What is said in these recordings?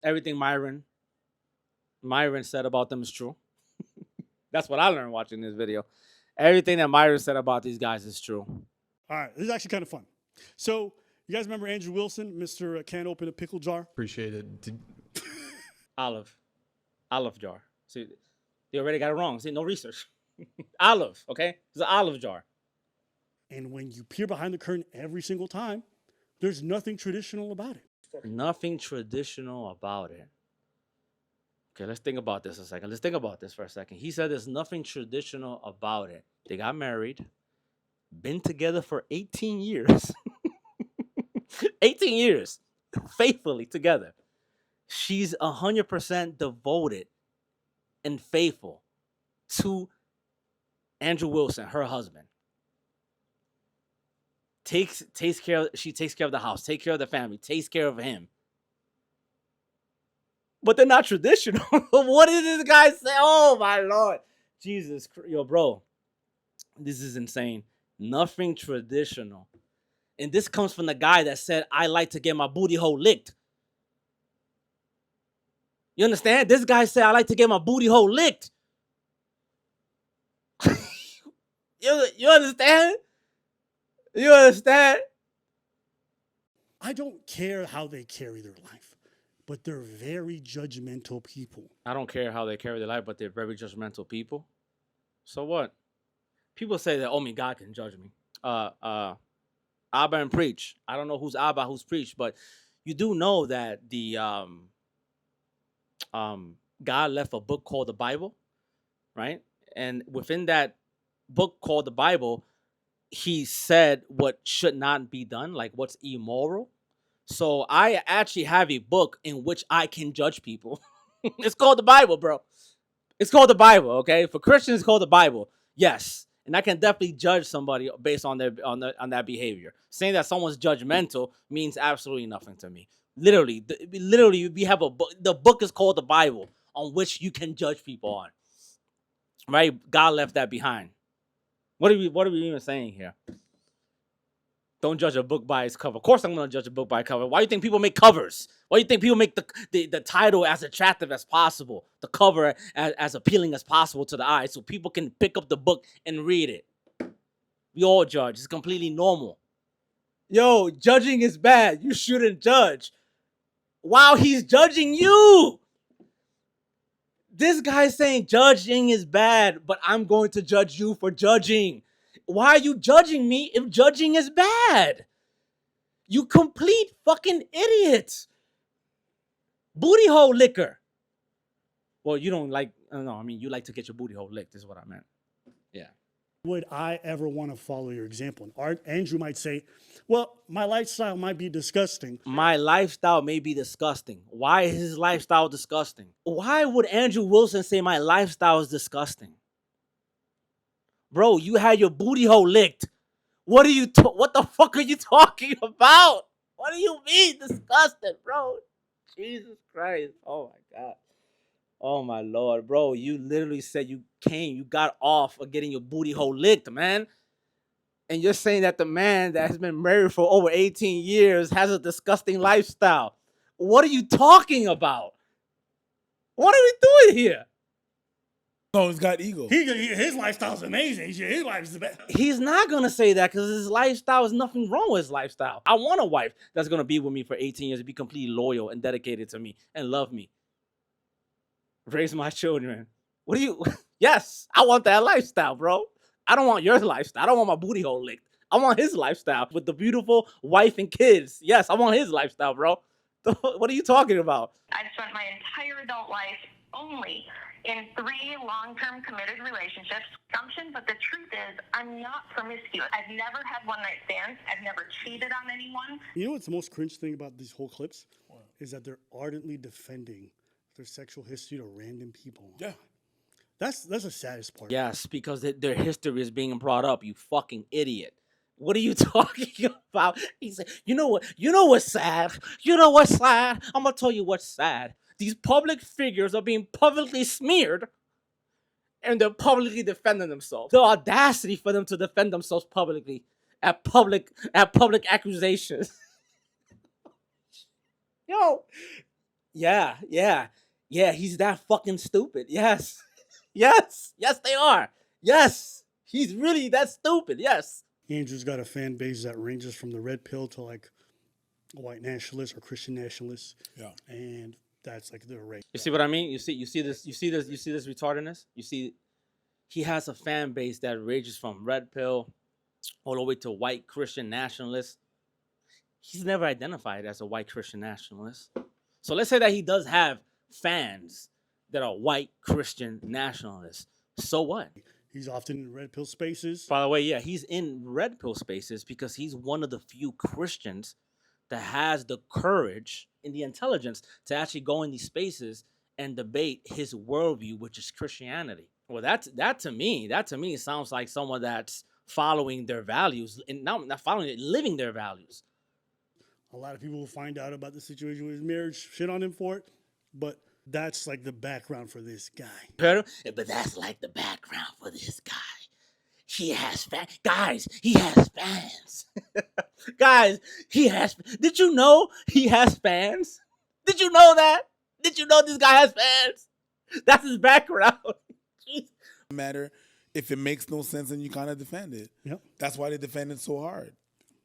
Everything Myron said about them is true. That's what I learned watching this video. Everything that Myron said about these guys is true. All right, this is actually kind of fun. So, you guys remember Andrew Wilson, Mr. Can't Open a Pickle Jar? Appreciate it. Olive jar. See, they already got it wrong. See, no research. Olive, okay? It's an olive jar. And when you peer behind the curtain every single time, there's nothing traditional about it. Nothing traditional about it. Okay, let's think about this a second. Let's think about this for a second. He said there's nothing traditional about it. They got married, been together for 18 years. 18 years, faithfully together. She's 100% devoted and faithful to Andrew Wilson, her husband. She takes care of the house, takes care of the family, takes care of him. But they're not traditional. What did this guy say? Oh my Lord. Jesus, yo, bro. This is insane. Nothing traditional. And this comes from the guy that said, I like to get my booty hole licked. You understand? This guy said, I like to get my booty hole licked. You understand? You understand? I don't care how they carry their life, but they're very judgmental people. I don't care how they carry their life, but they're very judgmental people. So what? People say that only God can judge me. Abba and preach. I don't know who's Abba, who's preach, but you do know that the God left a book called the Bible, right? And within that book called the Bible, he said what should not be done, like what's immoral. So I actually have a book in which I can judge people. It's called the Bible, bro. It's called the Bible, okay? For Christians, it's called the Bible. Yes. And I can definitely judge somebody based on on that behavior. Saying that someone's judgmental means absolutely nothing to me. Literally, we have a book. The book is called the Bible, on which you can judge people on. Right? God left that behind. What are we even saying here? Don't judge a book by its cover. Of course I'm going to judge a book by cover. Why do you think people make covers? Why do you think people make the title as attractive as possible? The cover as appealing as possible to the eye so people can pick up the book and read it. We all judge. It's completely normal. Yo, judging is bad. You shouldn't judge. Wow, he's judging you. This guy's saying judging is bad, but I'm going to judge you for judging. Why are you judging me if judging is bad? You complete fucking idiot. Booty hole licker. Well, you don't like, no, I mean, you like to get your booty hole licked is what I meant. Yeah. Would I ever want to follow your example? And Andrew might say, well, my lifestyle might be disgusting. My lifestyle may be disgusting. Why is his lifestyle disgusting? Why would Andrew Wilson say my lifestyle is disgusting? Bro, you had your booty hole licked. What the fuck are you talking about? What do you mean disgusting, bro? Jesus Christ. Oh my God. Oh my Lord, bro. You literally said you got off of getting your booty hole licked, man. And you're saying that the man that has been married for over 18 years has a disgusting lifestyle. What are you talking about? What are we doing here? Oh, he's got ego. His lifestyle's amazing. His life's the best. He's not going to say that because his lifestyle is nothing wrong with his lifestyle. I want a wife that's going to be with me for 18 years and be completely loyal and dedicated to me and love me. Raise my children. Yes, I want that lifestyle, bro. I don't want your lifestyle. I don't want my booty hole licked. I want his lifestyle with the beautiful wife and kids. Yes, I want his lifestyle, bro. What are you talking about? I've spent my entire adult life only in 3 long-term committed relationships. But the truth is, I'm not promiscuous. I've never had one-night stands. I've never cheated on anyone. You know what's the most cringe thing about these whole clips? Is that they're ardently defending their sexual history to random people. Yeah. That's the saddest part. Yes, because their history is being brought up, you fucking idiot. What are you talking about? He said, you know what's sad? You know what's sad? I'm going to tell you what's sad. These public figures are being publicly smeared and they're publicly defending themselves. The audacity for them to defend themselves publicly at public accusations. Yo, Yeah, yeah, yeah. He's that fucking stupid. Yes, yes, they are. Yes, he's really that stupid. Yes. Andrew's got a fan base that ranges from the red pill to like white nationalists or Christian nationalists. Yeah. And that's like the array. You see what I mean? You see this retardedness. You see, he has a fan base that ranges from red pill all the way to white Christian nationalists. He's never identified as a white Christian nationalist. So let's say that he does have fans that are white Christian nationalists. So what? He's often in red pill spaces. By the way, yeah, he's in red pill spaces because he's one of the few Christians that has the courage and the intelligence to actually go in these spaces and debate his worldview, which is Christianity. Well, that to me sounds like someone that's following their values and not following it, living their values. A lot of people will find out about the situation with his marriage, shit on him for it, but that's like the background for this guy. But that's like the background for this guy. He has fans. Guys, he has fans. Guys, he has. Did you know he has fans? Did you know that? Did you know this guy has fans? That's his background. Matter if it makes no sense and you kind of defend it. Yep. That's why they defend it so hard.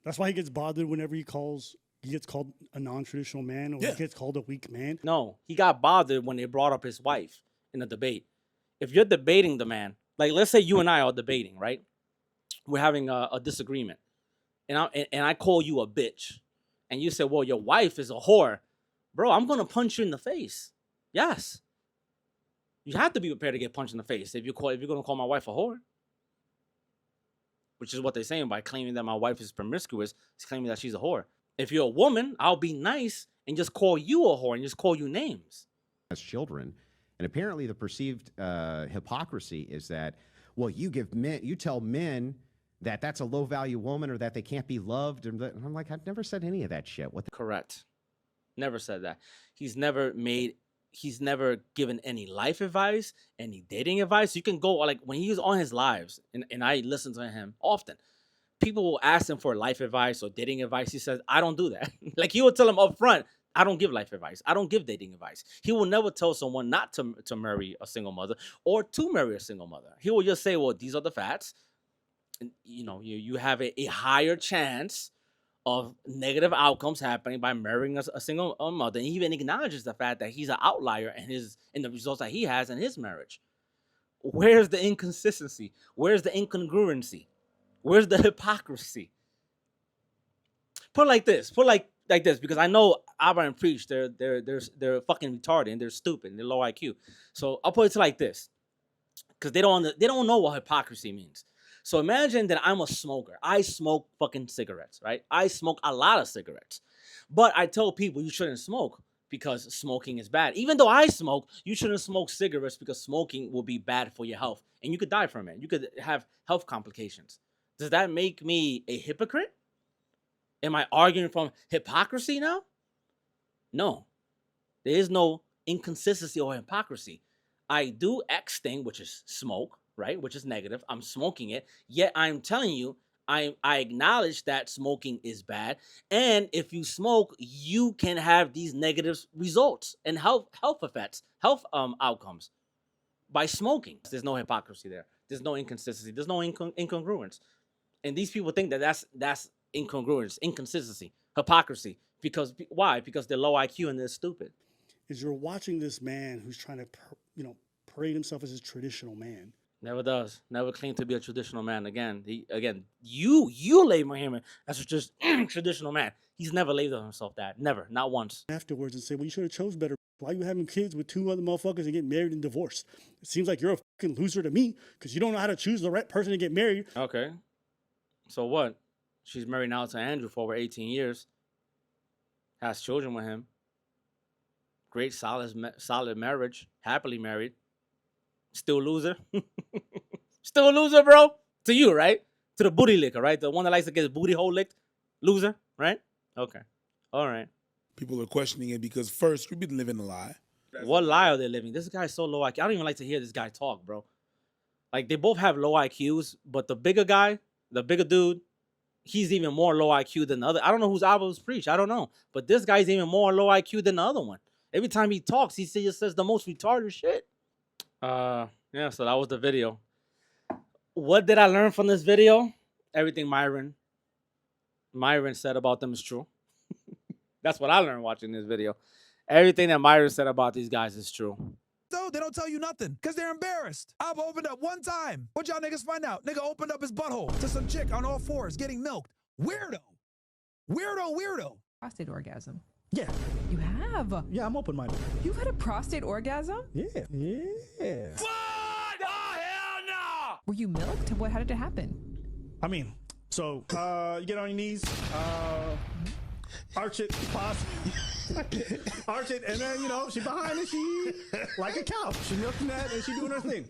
That's why he gets bothered whenever he gets called a non-traditional man or he gets called a weak man. No, he got bothered when they brought up his wife in a debate. If you're debating the man, like let's say you and I are debating, right? We're having a disagreement, and I call you a bitch, and you say, "Well, your wife is a whore," bro. I'm gonna punch you in the face. Yes, you have to be prepared to get punched in the face if you're gonna call my wife a whore, which is what they're saying by claiming that my wife is promiscuous. It's claiming that she's a whore. If you're a woman, I'll be nice and just call you a whore and just call you names. As children, and apparently the perceived hypocrisy is that, well, you tell men that that's a low-value woman or that they can't be loved, and I'm like, I've never said any of that shit. Correct. Never said that. He's never given any life advice, any dating advice. You can go, like, when he was on his lives, and I listen to him often, people will ask him for life advice or dating advice. He says, I don't do that. Like, he will tell them up front, I don't give life advice. I don't give dating advice. He will never tell someone not to marry a single mother or to marry a single mother. He will just say, well, these are the facts. And, you have a higher chance of negative outcomes happening by marrying a single mother. And he even acknowledges the fact that he's an outlier in the results that he has in his marriage. Where's the inconsistency? Where's the incongruency? Where's the hypocrisy? Put it like this. Put it like this, because I know Abba and Preach, they're fucking retarded and they're stupid and they're low IQ. So I'll put it like this, because they don't know what hypocrisy means. So imagine that I'm a smoker. I smoke fucking cigarettes, right? I smoke a lot of cigarettes. But I tell people you shouldn't smoke because smoking is bad. Even though I smoke, you shouldn't smoke cigarettes because smoking will be bad for your health. And you could die from it. You could have health complications. Does that make me a hypocrite? Am I arguing from hypocrisy now? No. There is no inconsistency or hypocrisy. I do X thing, which is smoke, right? Which is negative. I'm smoking it. Yet I'm telling you, I acknowledge that smoking is bad. And if you smoke, you can have these negative results and health effects, health outcomes by smoking. There's no hypocrisy there. There's no inconsistency. There's no incongruence. And these people think that that's incongruence, inconsistency, hypocrisy. Because why? Because they're low IQ and they're stupid. Is you're watching this man who's trying to, parade himself as a traditional man. Never does. Never claim to be a traditional man. Again, you label him as a just traditional man. He's never labeled himself that. Never. Not once. Afterwards and say, well, you should have chose better. Why are you having kids with two other motherfuckers and get married and divorced? It seems like you're a fucking loser to me because you don't know how to choose the right person to get married. Okay. So what? She's married now to Andrew for over 18 years. Has children with him. Great, solid marriage. Happily married. Still a loser. Still a loser, bro. To you, right? To the booty licker, right? The one that likes to get his booty hole licked. Loser, right? Okay. All right. People are questioning it because first, you've been living a lie. What lie are they living? This guy's so low IQ. I don't even like to hear this guy talk, bro. Like, they both have low IQs, but the bigger guy, the bigger dude, he's even more low IQ than the other. I don't know who's Abel's Preach. I don't know. But this guy's even more low IQ than the other one. Every time he talks, he just says the most retarded shit. Yeah, so that was the video. What did I learn from this video? Everything Myron said about them is true. That's what I learned watching this video. Everything that Myron said about these guys is true. So they don't tell you nothing because they're embarrassed. I've opened up one time. What y'all niggas find out? Nigga opened up his butthole to some chick on all fours getting milked. Weirdo. Prostate orgasm. Yeah. You have? Yeah, I'm open-minded. You've had a prostate orgasm? Yeah. What? Oh, hell no! Were you milked? How did it happen? I mean, so you get on your knees, arch it, pause, arch it, and then, you know, she behind and she, like a cow, she milking that and she doing her thing.